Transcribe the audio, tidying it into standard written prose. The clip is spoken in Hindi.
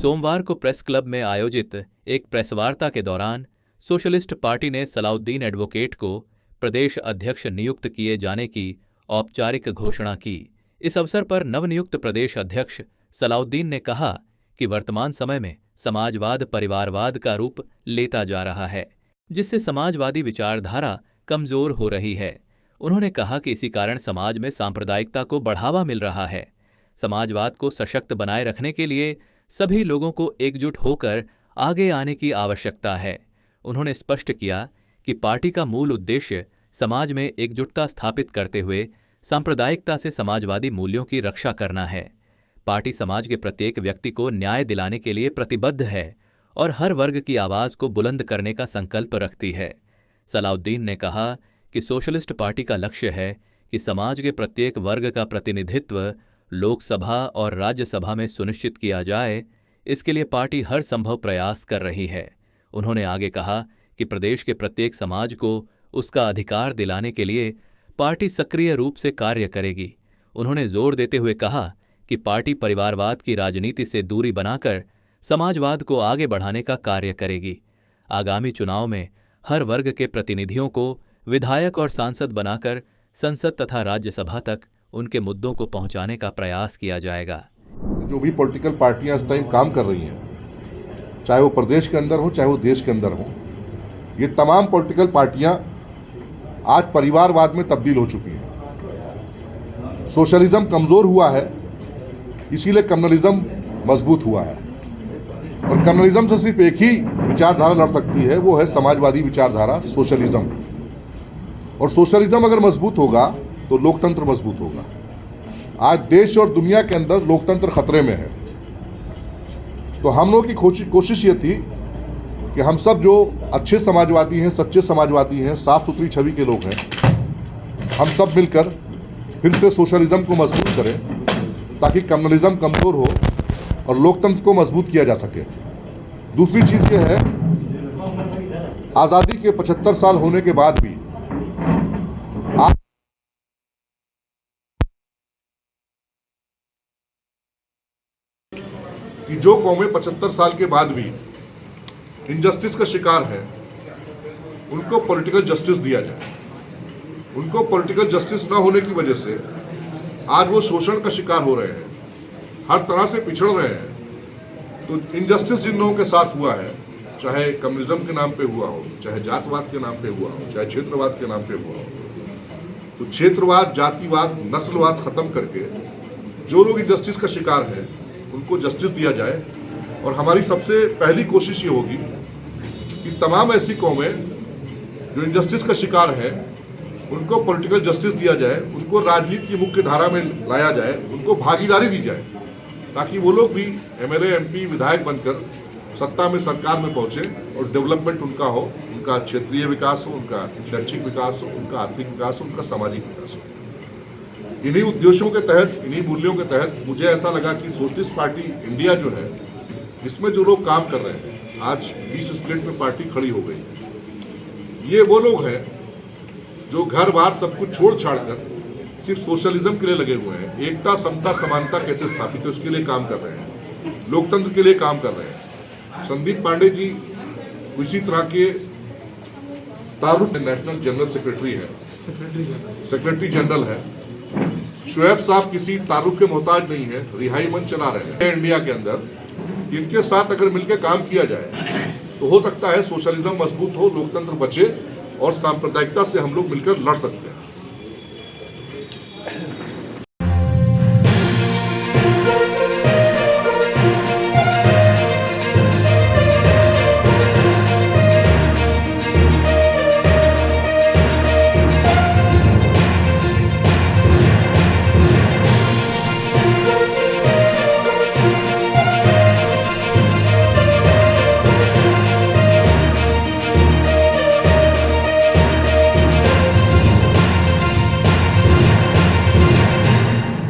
सोमवार को प्रेस क्लब में आयोजित एक प्रेस वार्ता के दौरान सोशलिस्ट पार्टी ने सलाउद्दीन एडवोकेट को प्रदेश अध्यक्ष नियुक्त किए जाने की औपचारिक घोषणा की। इस अवसर पर नवनियुक्त प्रदेश अध्यक्ष सलाउद्दीन ने कहा कि वर्तमान समय में समाजवाद परिवारवाद का रूप लेता जा रहा है, जिससे समाजवादी विचारधारा कमजोर हो रही है। उन्होंने कहा कि इसी कारण समाज में सांप्रदायिकता को बढ़ावा मिल रहा है। समाजवाद को सशक्त बनाए रखने के लिए सभी लोगों को एकजुट होकर आगे आने की आवश्यकता है। उन्होंने स्पष्ट किया कि पार्टी का मूल उद्देश्य समाज में एकजुटता स्थापित करते हुए सांप्रदायिकता से समाजवादी मूल्यों की रक्षा करना है। पार्टी समाज के प्रत्येक व्यक्ति को न्याय दिलाने के लिए प्रतिबद्ध है और हर वर्ग की आवाज को बुलंद करने का संकल्प रखती है। सलाउद्दीन ने कहा कि सोशलिस्ट पार्टी का लक्ष्य है कि समाज के प्रत्येक वर्ग का प्रतिनिधित्व लोकसभा और राज्यसभा में सुनिश्चित किया जाए। इसके लिए पार्टी हर संभव प्रयास कर रही है। उन्होंने आगे कहा कि प्रदेश के प्रत्येक समाज को उसका अधिकार दिलाने के लिए पार्टी सक्रिय रूप से कार्य करेगी। उन्होंने जोर देते हुए कहा कि पार्टी परिवारवाद की राजनीति से दूरी बनाकर समाजवाद को आगे बढ़ाने का कार्य करेगी। आगामी चुनाव में हर वर्ग के प्रतिनिधियों को विधायक और सांसद बनाकर संसद तथा राज्यसभा तक उनके मुद्दों को पहुंचाने का प्रयास किया जाएगा। जो भी पॉलिटिकल पार्टियां इस टाइम काम कर रही हैं, चाहे वो प्रदेश के अंदर हो चाहे वो देश के अंदर हो, ये तमाम पॉलिटिकल पार्टियां आज परिवारवाद में तब्दील हो चुकी हैं। सोशलिज्म कमज़ोर हुआ है, इसीलिए कम्युनलिज्म मजबूत हुआ है। और कम्युनलिज्म से सिर्फ एक ही विचारधारा लड़ सकती है, वो है समाजवादी विचारधारा सोशलिज्म। और सोशलिज्म अगर मजबूत होगा तो लोकतंत्र मजबूत होगा। आज देश और दुनिया के अंदर लोकतंत्र खतरे में है। तो हम लोग की कोशिश ये थी कि हम सब जो अच्छे समाजवादी हैं, सच्चे समाजवादी हैं, साफ सुथरी छवि के लोग हैं, हम सब मिलकर फिर से सोशलिज्म को मजबूत करें ताकि कम्युनलिज्म कमज़ोर हो और लोकतंत्र को मजबूत किया जा सके। दूसरी चीज़ ये है, आज़ादी के 75 साल होने के बाद भी कि जो कौमें 75 साल के बाद भी इनजस्टिस का शिकार है, उनको पॉलिटिकल जस्टिस दिया जाए। उनको पॉलिटिकल जस्टिस ना होने की वजह से आज वो शोषण का शिकार हो रहे हैं, हर तरह से पिछड़ रहे हैं। तो इनजस्टिस जिन लोगों के साथ हुआ है, चाहे कम्युनिज्म के नाम पे हुआ हो, चाहे जातवाद के नाम पे हुआ हो, चाहे क्षेत्रवाद के नाम पे हुआ हो, तो क्षेत्रवाद, जातिवाद, नस्लवाद खत्म करके जो लोग इनजस्टिस का शिकार हैं उनको जस्टिस दिया जाए। और हमारी सबसे पहली कोशिश ये होगी कि तमाम ऐसी कौमें जो इनजस्टिस का शिकार है उनको पॉलिटिकल जस्टिस दिया जाए, उनको राजनीति की मुख्य धारा में लाया जाए, उनको भागीदारी दी जाए, ताकि वो लोग भी एमएलए, एमपी, विधायक बनकर सत्ता में, सरकार में पहुँचे और डेवलपमेंट उनका हो, उनका क्षेत्रीय विकास हो, उनका शैक्षिक विकास हो, उनका आर्थिक विकास हो, उनका सामाजिक विकास हो। इन्हीं उद्देश्यों के तहत, इन्हीं मूल्यों के तहत मुझे ऐसा लगा कि सोशलिस्ट पार्टी इंडिया जो है, इसमें जो लोग काम कर रहे हैं, आज 20 स्टेट में पार्टी खड़ी हो गई है। ये वो लोग हैं जो घर बार सब कुछ छोड़ छाड़ कर सिर्फ सोशलिज्म के लिए लगे हुए हैं। एकता, समता, समानता कैसे स्थापित है उसके लिए काम कर रहे हैं, लोकतंत्र के लिए काम कर रहे हैं। संदीप पांडे जी इसी तरह के तारुफ नेशनल जनरल सेक्रेटरी है, सेक्रेटरी जनरल है। शुएब साहब किसी तारुफ के मोहताज नहीं है, रिहाई मंच चला रहे हैं इंडिया के अंदर। इनके साथ अगर मिलकर काम किया जाए तो हो सकता है सोशलिज्म मजबूत हो, लोकतंत्र बचे और सांप्रदायिकता से हम लोग मिलकर लड़ सकते हैं।